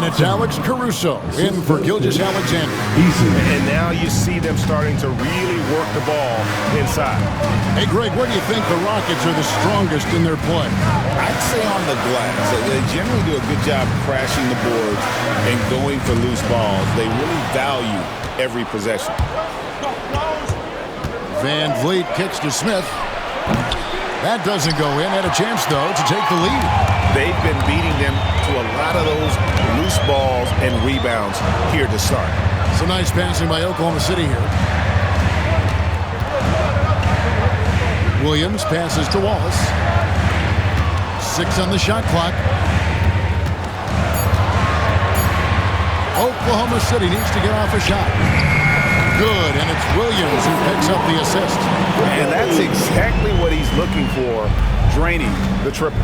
And it's Alex Caruso in for Gilgeous-Alexander. And now you see them starting to really work the ball inside. Hey, Greg, where do you think the Rockets are the strongest in their play? I'd say on the glass. They generally do a good job crashing the boards and going for loose balls. They really value every possession. Van Vliet kicks to Smith. That doesn't go in. Had a chance, though, to take the lead. They've been beating them to a lot of those loose balls and rebounds here to start. Some nice passing by Oklahoma City here. Williams passes to Wallace. 6 on the shot clock. Oklahoma City needs to get off a shot. Good, and it's Williams who picks up the assist. And that's exactly what he's looking for, draining the triple.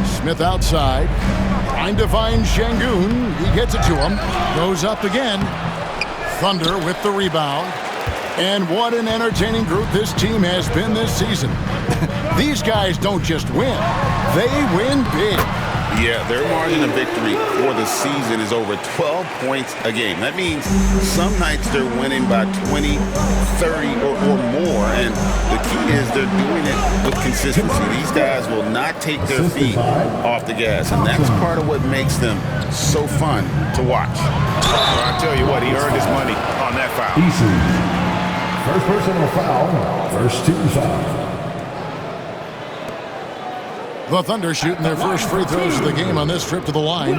Smith outside, trying to find Şengün. He gets it to him, goes up again. Thunder with the rebound. And what an entertaining group this team has been this season. These guys don't just win, they win big. Yeah, their margin of victory for the season is over 12 points a game. That means some nights they're winning by 20, 30, or more. And the key is they're doing it with consistency. These guys will not take their feet off the gas. And that's part of what makes them so fun to watch. Well, I tell you what, he earned his money on that foul. First personal foul, first team foul. The Thunder shooting their first free throws of the game on this trip to the line.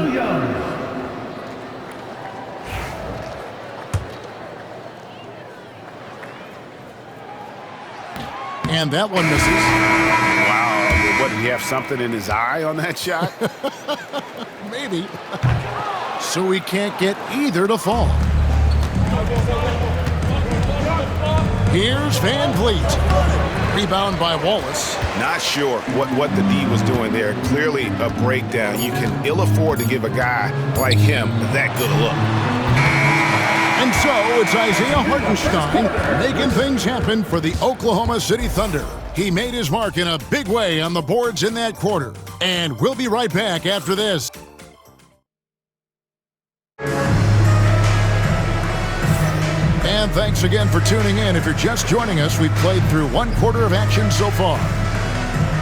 And that one misses. Wow, what, did he have something in his eye on that shot? Maybe. So he can't get either to fall. Here's Van Vliet. Rebound by Wallace. Not sure what the D was doing there. Clearly a breakdown. You can ill afford to give a guy like him that good a look. And so it's Isaiah Hartenstein making things happen for the Oklahoma City Thunder. He made his mark in a big way on the boards in that quarter. And we'll be right back after this. And thanks again for tuning in. If you're just joining us, we've played through one quarter of action so far.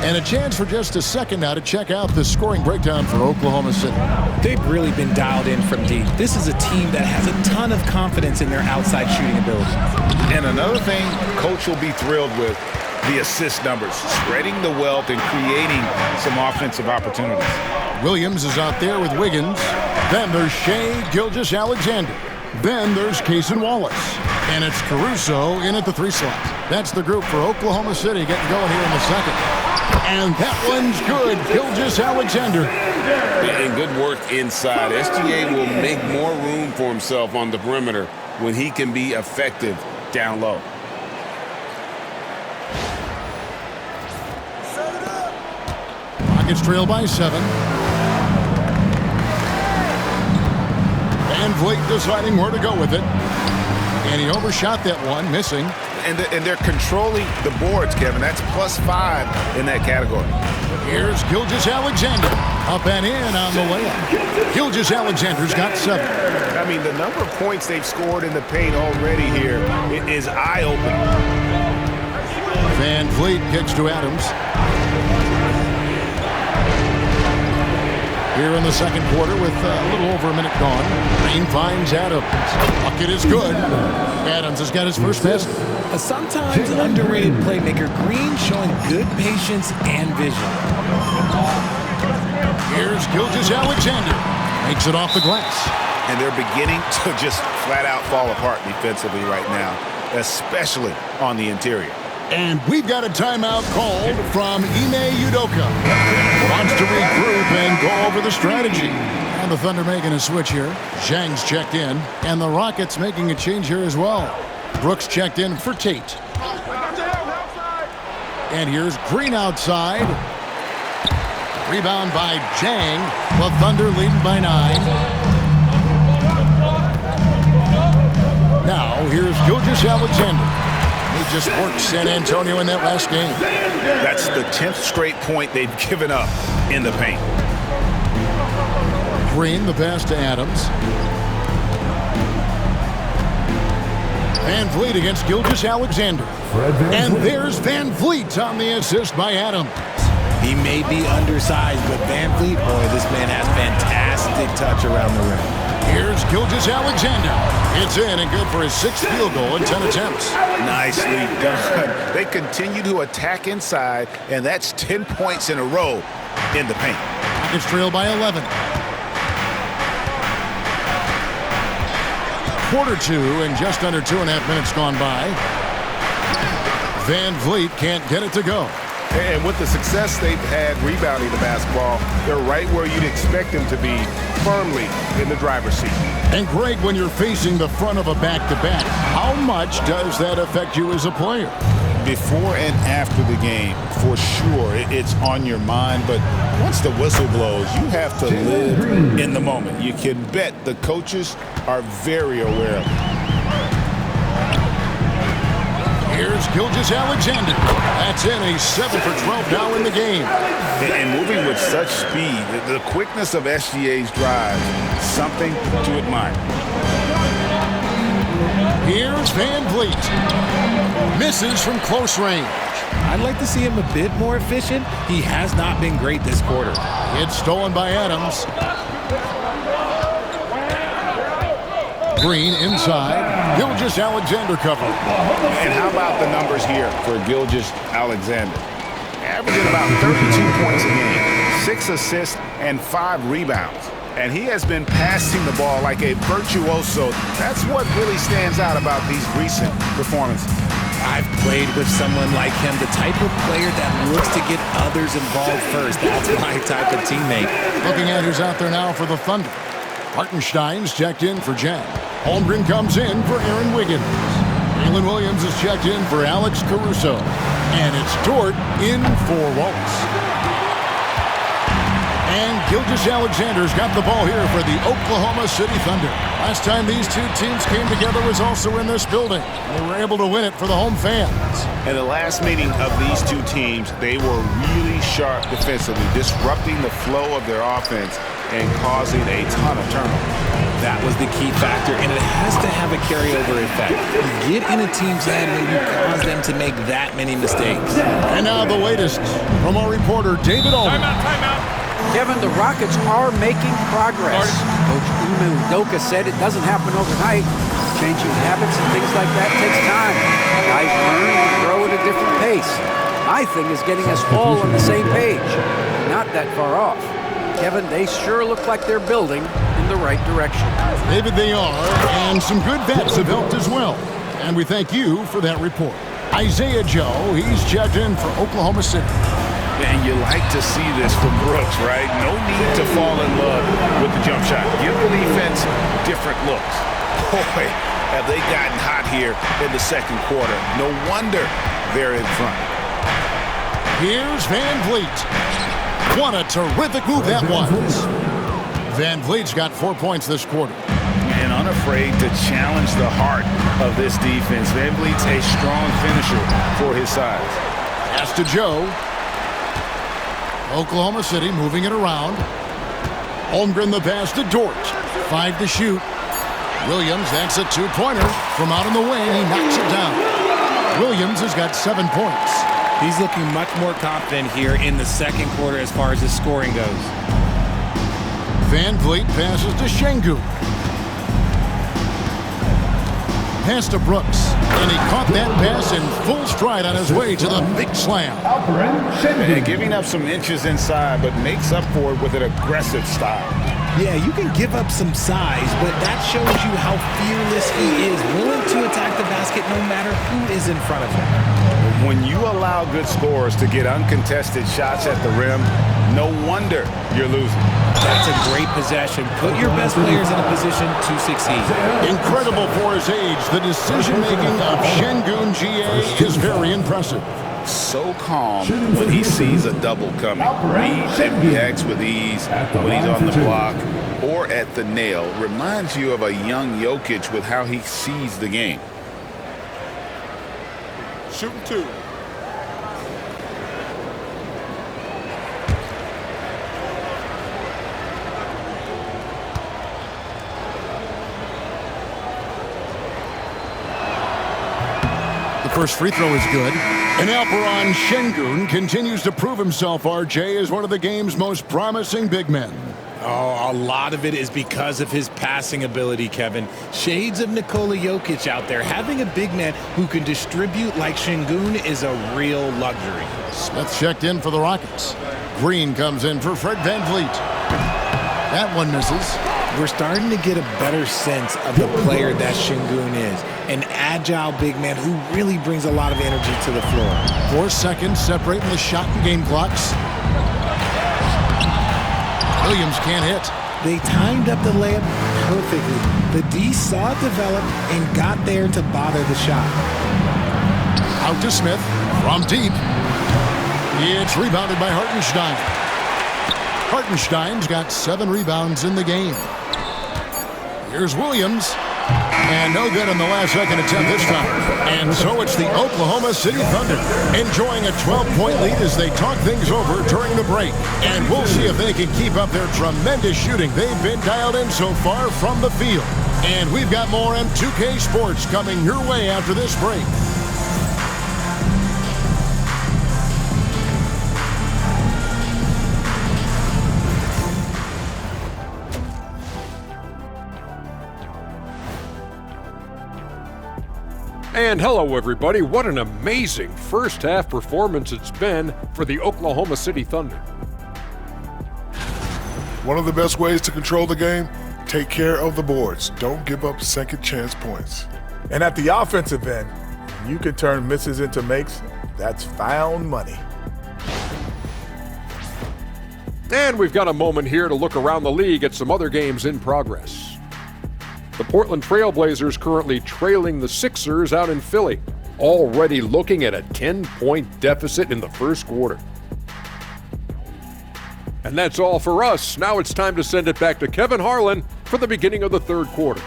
And a chance for just a second now to check out the scoring breakdown for Oklahoma City. They've really been dialed in from deep. This is a team that has a ton of confidence in their outside shooting ability. And another thing Coach will be thrilled with, the assist numbers, spreading the wealth and creating some offensive opportunities. Williams is out there with Wiggins. Then there's Shai Gilgeous-Alexander. Then there's Cason Wallace. And it's Caruso in at the 3 slot. That's the group for Oklahoma City getting going here in the second. And that one's good. Gilgeous-Alexander. And good work inside. SGA will make more room for himself on the perimeter when he can be effective down low. Rockets trail by 7. Van Vliet deciding where to go with it. And he overshot that one, missing. And they're controlling the boards, Kevin. That's +5 in that category. Here's Gilgeous-Alexander. Up and in on the layup. Gilgeous-Alexander's got 7. I mean, the number of points they've scored in the paint already here is eye-opening. Van Vliet kicks to Adams. Here in the second quarter with a little over a minute gone. Green finds Adams. Bucket is good. Adams has got his first basket. A sometimes underrated playmaker, Green showing good patience and vision. Here's Gilgeous-Alexander. Makes it off the glass. And they're beginning to just flat out fall apart defensively right now, especially on the interior. And we've got a timeout called from Ime Udoka. Wants to regroup and go over the strategy. And the Thunder making a switch here. Zhang's checked in. And the Rockets making a change here as well. Brooks checked in for Tate. And here's Green outside. Rebound by Zhang. The Thunder leading by 9. Now here's Gilgeous-Alexander. He just worked San Antonio in that last game. That's the 10th straight point they've given up in the paint. Green, the pass to Adams. Van Vliet against Gilgeous-Alexander. And there's Van Vliet on the assist by Adams. He may be undersized, but Van Vliet, boy, this man has fantastic touch around the rim. Here's Gilgeous-Alexander. It's in and good for his 6th field goal in 10 attempts. Nicely done. They continue to attack inside, and that's 10 points in a row in the paint. Rockets trail by 11. Quarter 2 and just under 2.5 minutes gone by. Van Vliet can't get it to go. And with the success they've had rebounding the basketball, they're right where you'd expect them to be, firmly in the driver's seat. And Greg, when you're facing the front of a back-to-back, how much does that affect you as a player? Before and after the game, for sure, it's on your mind. But once the whistle blows, you have to live in the moment. You can bet the coaches are very aware of it. Here's Gilgeous-Alexander. That's in. He's 7 for 12 now in the game. And moving with such speed, the quickness of SGA's drive, something to admire. Here's Van Vliet. Misses from close range. I'd like to see him a bit more efficient. He has not been great this quarter. It's stolen by Adams. Green inside. Gilgeous-Alexander cover. And how about the numbers here for Gilgeous-Alexander? Averaging about 32 points a game, 6 assists, and 5 rebounds. And he has been passing the ball like a virtuoso. That's what really stands out about these recent performances. I've played with someone like him, the type of player that looks to get others involved first. That's my type of teammate. Looking at who's out there now for the Thunder. Hartenstein's checked in for Jen. Holmgren comes in for Aaron Wiggins. Jalen Williams is checked in for Alex Caruso. And it's Dort in for Waltz. And Gilgeous-Alexander's got the ball here for the Oklahoma City Thunder. Last time these two teams came together was also in this building. They were able to win it for the home fans. In the last meeting of these two teams, they were really sharp defensively, disrupting the flow of their offense and causing a ton of turnovers. That was the key factor, and it has to have a carryover effect. You get in a team's head when you cause them to make that many mistakes. And now the latest from our reporter, David Alden. Timeout. Kevin, the Rockets are making progress. Coach Ime Udoka said it doesn't happen overnight. Changing habits and things like that takes time. Guys learn and grow at a different pace. My thing is getting us all on the same page. Not that far off. Kevin, they sure look like they're building in the right direction. David, they are, and some good vets have helped as well. And we thank you for that report. Isaiah Joe, he's checked in for Oklahoma City. And you like to see this from Brooks, right? No need to fall in love with the jump shot. Give the defense different looks. Boy, have they gotten hot here in the second quarter. No wonder they're in front. Here's Van Vliet. What a terrific move that was. Van Vliet's got 4 points this quarter. And unafraid to challenge the heart of this defense. Van Vliet's a strong finisher for his size. Pass to Joe. Oklahoma City moving it around. Holmgren the pass to Dort. 5 to shoot. Williams, that's a 2-pointer. From out in the wing, he knocks it down. Williams has got 7 points. He's looking much more confident here in the second quarter as far as his scoring goes. Van Vliet passes to Şengün. Pass to Brooks, and he caught that pass in full stride on his way to the big slam. And giving up some inches inside, but makes up for it with an aggressive style. Yeah, you can give up some size, but that shows you how fearless he is, willing to attack the basket no matter who is in front of him. When you allow good scorers to get uncontested shots at the rim, no wonder you're losing. That's a great possession. Put your best players in a position to succeed. Incredible for his age. The decision-making of Şengün GA is very impressive. So calm when he sees a double coming. Reads and reacts with ease when he's on the block or at the nail. Reminds you of a young Jokic with how he sees the game. Shooting 2. first free throw is good. And Alperon Şengün continues to prove himself, RJ, as one of the game's most promising big men. Oh, a lot of it is because of his passing ability, Kevin. Shades of Nikola Jokic out there. Having a big man who can distribute like Şengün is a real luxury. Smith checked in for the Rockets. Green comes in for Fred VanVleet. That one misses. We're starting to get a better sense of the player that Şengün is. An agile big man who really brings a lot of energy to the floor. 4 seconds separating the shot and game clocks. Williams can't hit. They timed up the layup perfectly. The D saw it develop and got there to bother the shot. Out to Smith from deep. It's rebounded by Hartenstein. Hartenstein's got 7 rebounds in the game. Here's Williams. And no good on the last second attempt this time. And so it's the Oklahoma City Thunder enjoying a 12-point lead as they talk things over during the break. And we'll see if they can keep up their tremendous shooting they've been dialed in so far from the field. And we've got more M2K Sports coming your way after this break. And hello, everybody. What an amazing first half performance it's been for the Oklahoma City Thunder. One of the best ways to control the game, take care of the boards. Don't give up second chance points. And at the offensive end, you can turn misses into makes. That's found money. And we've got a moment here to look around the league at some other games in progress. The Portland Trail Blazers currently trailing the Sixers out in Philly, already looking at a 10-point deficit in the first quarter. And that's all for us. Now it's time to send it back to Kevin Harlan for the beginning of the third quarter.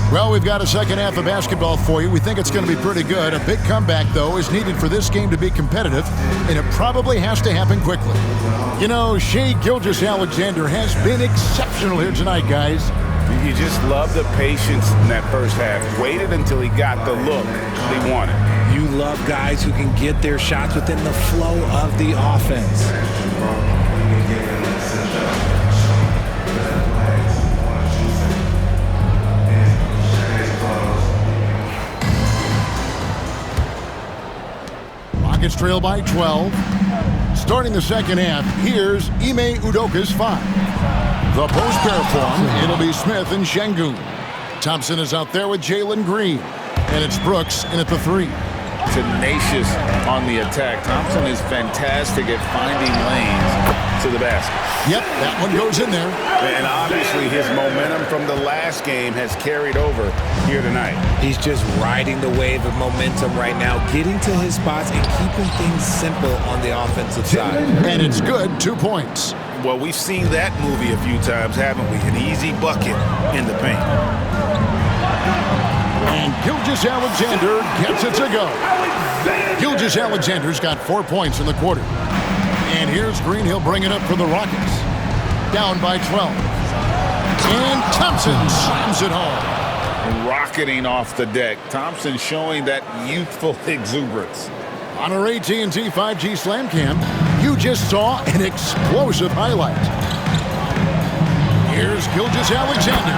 Well, we've got a second half of basketball for you. We think it's going to be pretty good. A big comeback, though, is needed for this game to be competitive, and it probably has to happen quickly. You know, Shai Gilgeous-Alexander has been exceptional here tonight, guys. You just love the patience in that first half. Waited until he got the look he wanted. You love guys who can get their shots within the flow of the offense. Rockets trail by 12. Starting the second half, here's Ime Udoka's 5. The post pair form, it'll be Smith and Şengün. Thompson is out there with Jalen Green. And it's Brooks in at the 3. Tenacious on the attack. Thompson is fantastic at finding lanes to the basket. Yep, that one goes in there. And obviously his momentum from the last game has carried over here tonight. He's just riding the wave of momentum right now, getting to his spots and keeping things simple on the offensive side. And it's good, 2 points. Well, we've seen that movie a few times, haven't we? An easy bucket in the paint. And Gilgeous-Alexander gets it to go. Gilgeous-Alexander's got 4 points in the quarter. And here's Green. He'll bring it up for the Rockets. Down by 12. And Thompson slams it home. Rocketing off the deck. Thompson showing that youthful exuberance. On our AT&T 5G Slam Cam, you just saw an explosive highlight. Here's Gilgeous-Alexander.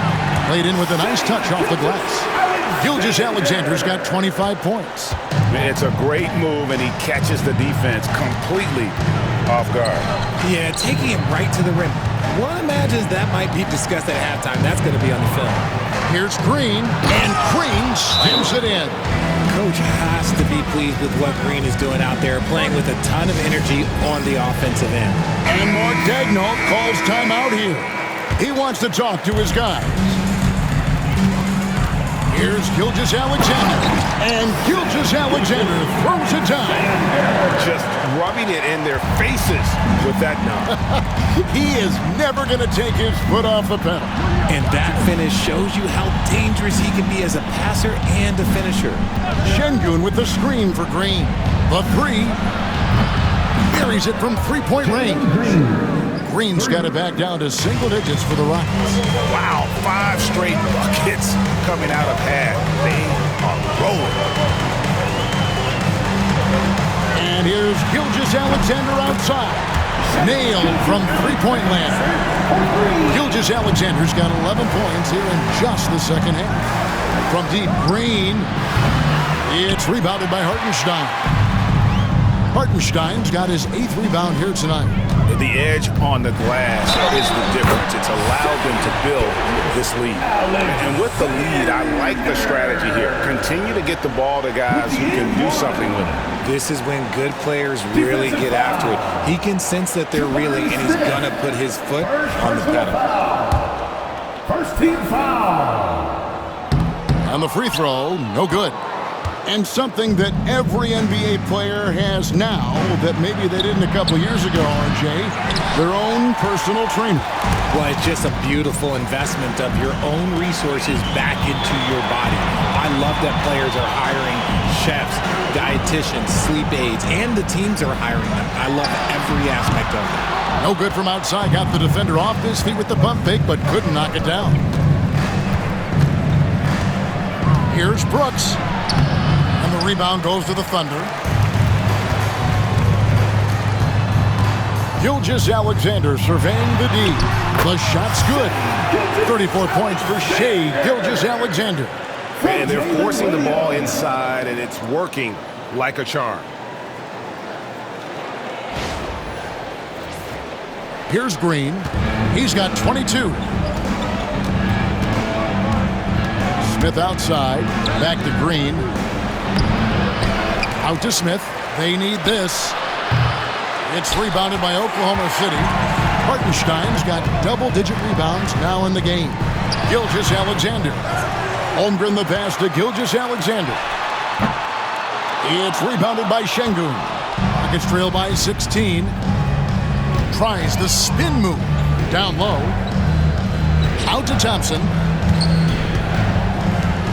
Played in with a nice touch off the glass. Gilgeous-Alexander's got 25 points. It's a great move, and he catches the defense completely off guard. Yeah, taking him right to the rim. One imagines that might be discussed at halftime. That's going to be on the film. Here's Green, and Green slams it in. Coach has to be pleased with what Green is doing out there, playing with a ton of energy on the offensive end. And Mark Daigneault calls timeout here. He wants to talk to his guys. Here's Gilgeous-Alexander, and Gilgeous-Alexander throws it down. Just rubbing it in their faces with that number. He is never going to take his foot off the pedal. And that finish shows you how dangerous dangerous he can be as a passer and a finisher. Şengün with the screen for Green. The three. Buries it from three-point range. Green's got it back down to single digits for the Rockets. Wow, 5 straight buckets coming out of half. They are rolling. And here's Gilgeous-Alexander outside. Nailed from three-point land. Gilgeous-Alexander's got 11 points here in just the second half. From deep, Green. It's rebounded by Hartenstein. Hartenstein's got his 8th rebound here tonight. The edge on the glass is the difference. It's allowed them to build this lead. And with the lead, I like the strategy here. Continue to get the ball to guys who can do something with it. This is when good players really get after it. He can sense that they're reeling, and he's going to put his foot on the pedal. First team foul. On the free throw, no good. And something that every NBA player has now that maybe they didn't a couple years ago, RJ, their own personal trainer. Well, it's just a beautiful investment of your own resources back into your body. I love that players are hiring chefs, dietitians, sleep aides, and the teams are hiring them. I love every aspect of it. No good from outside. Got the defender off his feet with the pump fake, but couldn't knock it down. Here's Brooks. And the rebound goes to the Thunder. Gilgeous-Alexander surveying the D. The shot's good. 34 points for Shai Gilgeous-Alexander. And they're forcing the ball inside, and it's working like a charm. Here's Green. He's got 22. Smith outside. Back to Green. Out to Smith. They need this. It's rebounded by Oklahoma City. Hartenstein's got double-digit rebounds now in the game. Gilgeous-Alexander. Holmgren the pass to Gilgeous-Alexander. It's rebounded by Şengün. Rockets trail by 16. Tries the spin move. Down low. Out to Thompson.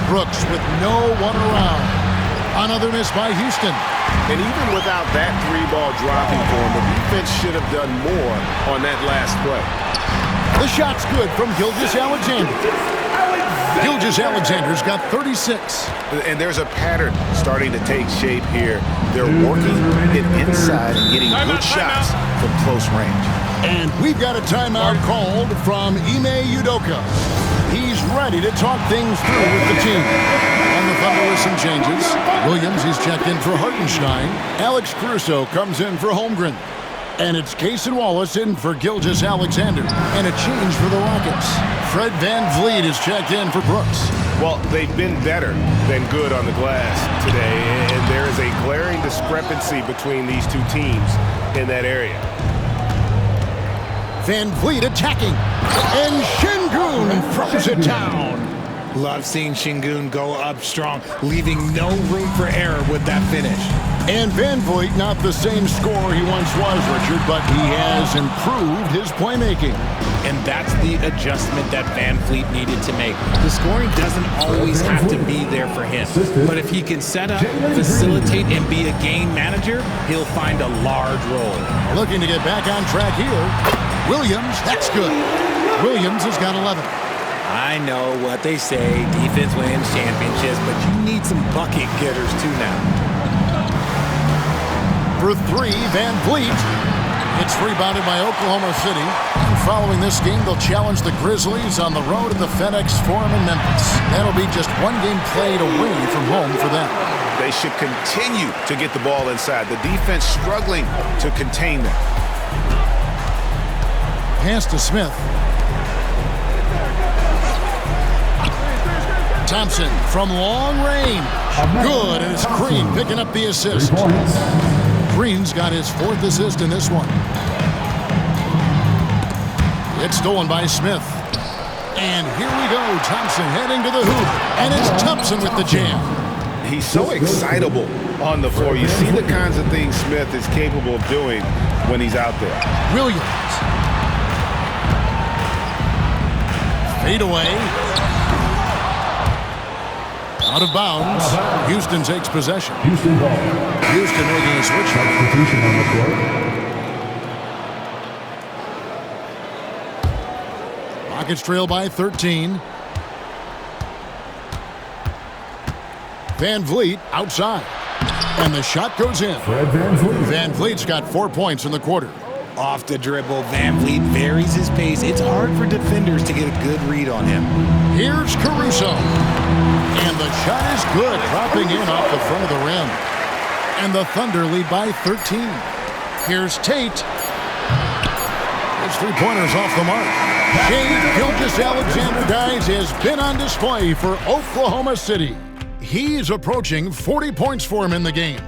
Brooks with no one around. Another miss by Houston. And even without that 3-ball dropping for him, the defense should have done more on that last play. The shot's good from Gilgeous-Alexander. Gilgeous-Alexander's got 36. And there's a pattern starting to take shape here. They're working it inside and getting good shots from close range. And we've got a timeout called from Ime Udoka. He's ready to talk things through with the team. On the Thunder with some changes. Williams, he's checked in for Hartenstein. Alex Caruso comes in for Holmgren. And it's Cason Wallace in for Gilgeous-Alexander. And a change for the Rockets. Fred VanVleet is checked in for Brooks. Well, they've been better than good on the glass today, and there is a glaring discrepancy between these two teams in that area. VanVleet attacking. And Şengün throws it down. Love seeing Şengün go up strong, leaving no room for error with that finish. And VanVleet, not the same scorer he once was, Richard, but he has improved his playmaking. And that's the adjustment that VanVleet needed to make. The scoring doesn't always have to be there for him. But if he can set up, facilitate, and be a game manager, he'll find a large role. Looking to get back on track here. Williams, that's good. Williams has got 11. I know what they say, defense wins championships, but you need some bucket getters too now. For 3, VanVleet. It's rebounded by Oklahoma City. And following this game, they'll challenge the Grizzlies on the road at the FedEx Forum in Memphis. That'll be just one game played away from home for them. They should continue to get the ball inside. The defense struggling to contain them. Pass to Smith. Thompson from long range. Good, and it's Green picking up the assist. Green's got his 4th assist in this one. It's stolen by Smith. And here we go. Thompson heading to the hoop. And it's Thompson with the jam. He's so excitable on the floor. You see the kinds of things Smith is capable of doing when he's out there. Williams. Fade away. Out of bounds. Houston takes possession. Houston ball. Houston making a switch. Substitution on the court. Rockets trail by 13. Van Vliet outside. And the shot goes in. Fred Van Vliet. Van Vliet's got 4 points in the quarter. Off the dribble, Van Vliet varies his pace. It's hard for defenders to get a good read on him. Here's Caruso. And the shot is good, dropping in off the front of the rim. And the Thunder lead by 13. Here's Tate. His three-pointers off the mark. Shai Gilgeous-Alexander, guys, has been on display for Oklahoma City. He's approaching 40 points for him in the game.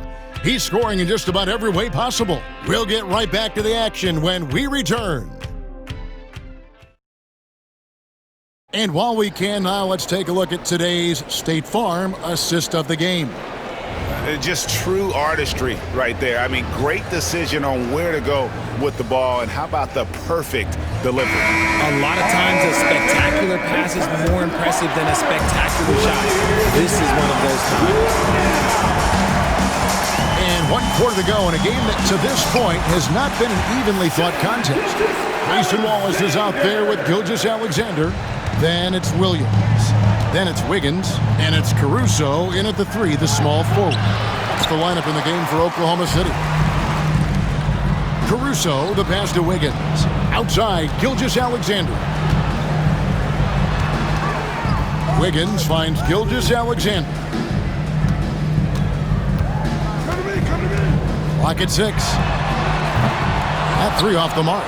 He's scoring in just about every way possible. We'll get right back to the action when we return. And while we can now, let's take a look at today's State Farm assist of the game. Just true artistry right there. I mean, great decision on where to go with the ball, and how about the perfect delivery? A lot of times a spectacular pass is more impressive than a spectacular shot. This is one of those times. And 1 quarter to go in a game that to this point has not been an evenly fought contest. Grayson Wallace is out there with Gilgeous-Alexander. Then it's Williams. Then it's Wiggins. And it's Caruso in at the 3, the small forward. That's the lineup in the game for Oklahoma City. Caruso, the pass to Wiggins. Outside, Gilgeous-Alexander. Wiggins finds Gilgeous-Alexander. Clock at 6. That 3 off the mark.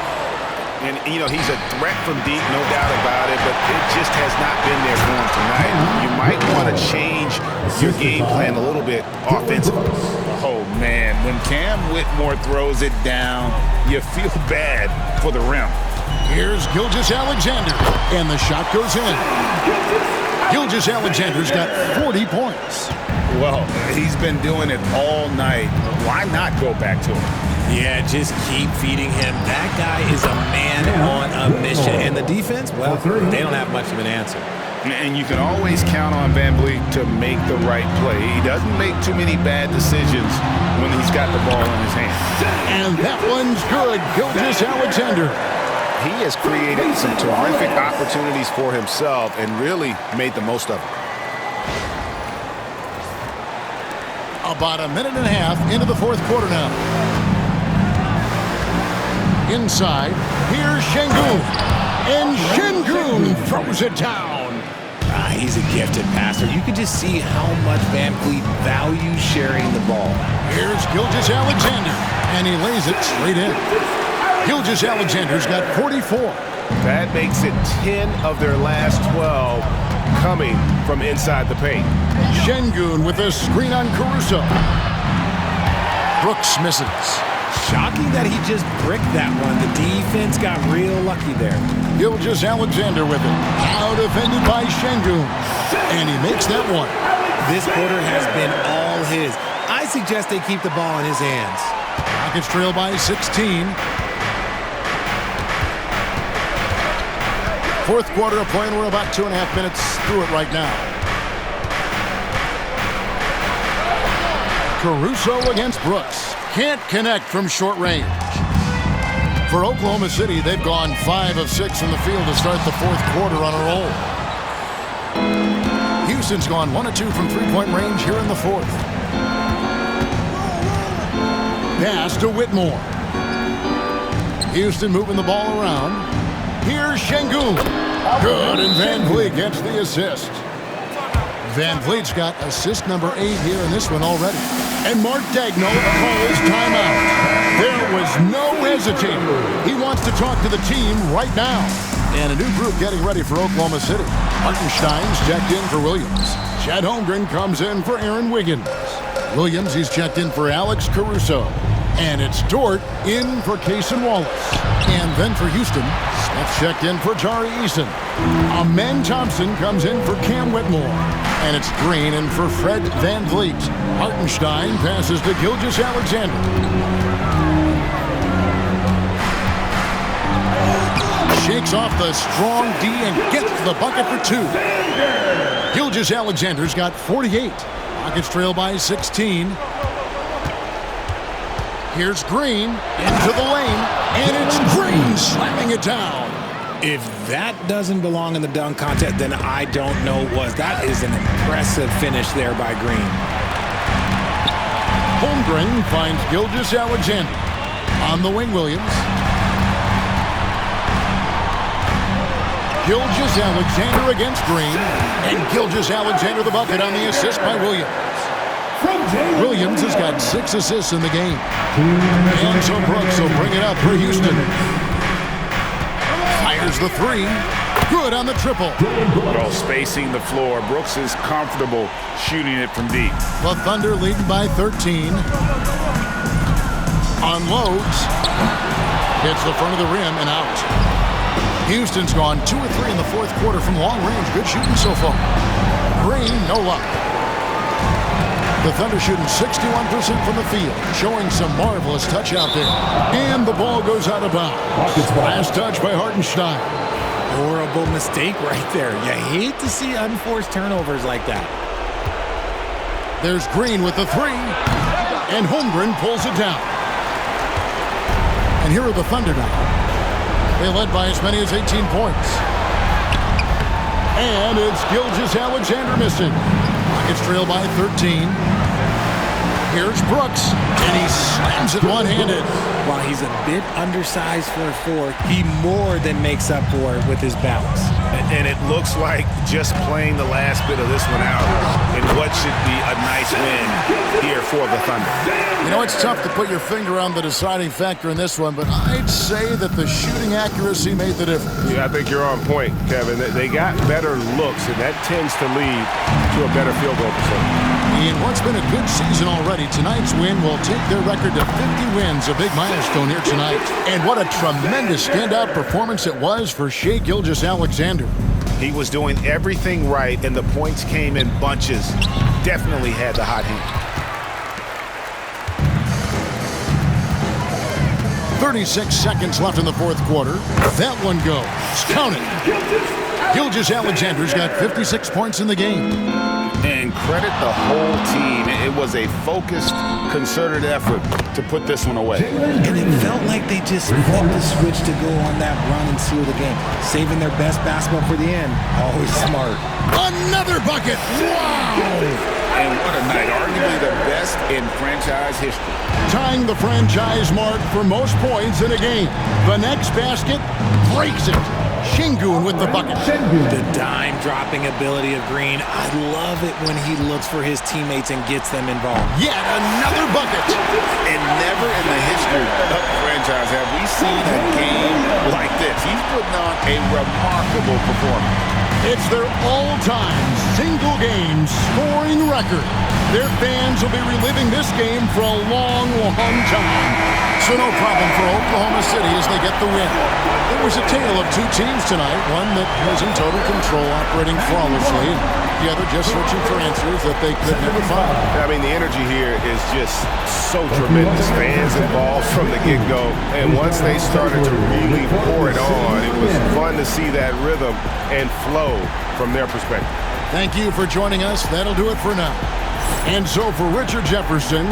And, you know, he's a threat from deep, no doubt about it, but it just has not been there for him tonight. You might want to change your game plan a little bit offensively. Oh, man, when Cam Whitmore throws it down, you feel bad for the rim. Here's Gilgeous-Alexander, and the shot goes in. Gilgeous-Alexander's got 40 points. Well, he's been doing it all night. Why not go back to him? Yeah, just keep feeding him. That guy is a man on a mission. And the defense, well, they don't have much of an answer. And you can always count on Van Vliet to make the right play. He doesn't make too many bad decisions when he's got the ball in his hand. And that one's good. Gilgeous-Alexander. He has created some terrific opportunities for himself and really made the most of it. About a minute and a half into the 4th quarter now. Inside, here's Şengün. And Şengün throws it down. He's a gifted passer. You can just see how much Van Vliet values sharing the ball. Here's Gilgeous-Alexander, and he lays it straight in. Gilgeous-Alexander's got 44. That makes it 10 of their last 12 coming from inside the paint. Şengün with a screen on Caruso. Brooks misses. Shocking that he just bricked that one. The defense got real lucky there. Gilgeous-Alexander with it. Now defended by Şengün. And he makes that one. This quarter has been all his. I suggest they keep the ball in his hands. Rockets trail by 16. 4th quarter of play, and we're about 2.5 minutes through it right now. Caruso against Brooks. Can't connect from short range. For Oklahoma City, they've gone 5 of 6 from the field to start the 4th quarter on a roll. Houston's gone 1 of 2 from three-point range here in the 4th. Pass to Whitmore. Houston moving the ball around. Here's Şengün. Good, and Van Vliet gets the assist. Van Vliet's got assist number 8 here in this one already. And Mark Daigneault calls timeout. There was no hesitating. He wants to talk to the team right now. And a new group getting ready for Oklahoma City. Hartenstein's checked in for Williams. Chet Holmgren comes in for Aaron Wiggins. Williams, he's checked in for Alex Caruso. And it's Dort in for Cason Wallace. And then for Houston, Smith checked in for Tari Eason. Amen Thompson comes in for Cam Whitmore. And it's Green in for Fred Van Vliet. Hartenstein passes to Gilgeous-Alexander. shakes off the strong D and gets the bucket for 2. Gilgeous-Alexander's got 48. Rockets trail by 16. Here's Green into the lane, and it's Green slamming it down. If that doesn't belong in the dunk contest, then I don't know what. That is an impressive finish there by Green. Holmgren finds Gilgeous-Alexander. On the wing, Williams. Gilgeous-Alexander against Green. And Gilgeous-Alexander the bucket on the assist by Williams. Williams has got 6 assists in the game. And so Brooks will bring it up for Houston. Fires the 3. Good on the triple. Well, spacing the floor. Brooks is comfortable shooting it from deep. The Thunder leading by 13. Unloads. Hits the front of the rim and out. Houston's gone 2 or 3 in the fourth quarter from long range. Good shooting so far. Green, no luck. The Thunder shooting 61% from the field, showing some marvelous touch out there. And the ball goes out of bounds. Last touch by Hartenstein. Horrible mistake right there. You hate to see unforced turnovers like that. There's Green with the 3. And Holmgren pulls it down. And here are the Thunder now. They led by as many as 18 points. And it's Gilgeous-Alexander missing. Rockets trail by 13. Here's Brooks, and he slams it one-handed. While he's a bit undersized for a 4, he more than makes up for it with his bounce. And it looks like just playing the last bit of this one out in what should be a nice win here for the Thunder. You know, it's tough to put your finger on the deciding factor in this one, but I'd say that the shooting accuracy made the difference. Yeah, I think you're on point, Kevin. They got better looks, and that tends to lead to a better field goal percentage. In what's been a good season already, tonight's win will take their record to 50 wins, a big milestone here tonight. And what a tremendous standout performance it was for Shai Gilgeous-Alexander. He was doing everything right, and the points came in bunches. Definitely had the hot hand. 36 seconds left in the fourth quarter. That one goes. Count it. Gilgeous-Alexander's got 56 points in the game. And credit the whole team. It was a focused, concerted effort to put this one away. And it felt like they just flipped the switch to go on that run and seal the game. Saving their best basketball for the end. Always smart. Another bucket. Wow! And what a night. Arguably the best in franchise history. Tying the franchise mark for most points in a game. The next basket breaks it. Sengun with the bucket. The dime-dropping ability of Green. I love it when he looks for his teammates and gets them involved. Yet another bucket. And never in the history of the franchise have we seen a game like this. He's putting on a remarkable performance. It's their all-time single-game scoring record. Their fans will be reliving this game for a long, long time. So no problem for Oklahoma City as they get the win. It was a tale of 2 teams tonight, one that was in total control, operating flawlessly, and the other just searching for answers that they could never find. I mean, the energy here is just so tremendous. Fans involved from the get-go, and once they started to really pour it on, it was fun to see that rhythm and flow from their perspective. Thank you for joining us. That'll do it for now. And so for Richard Jefferson,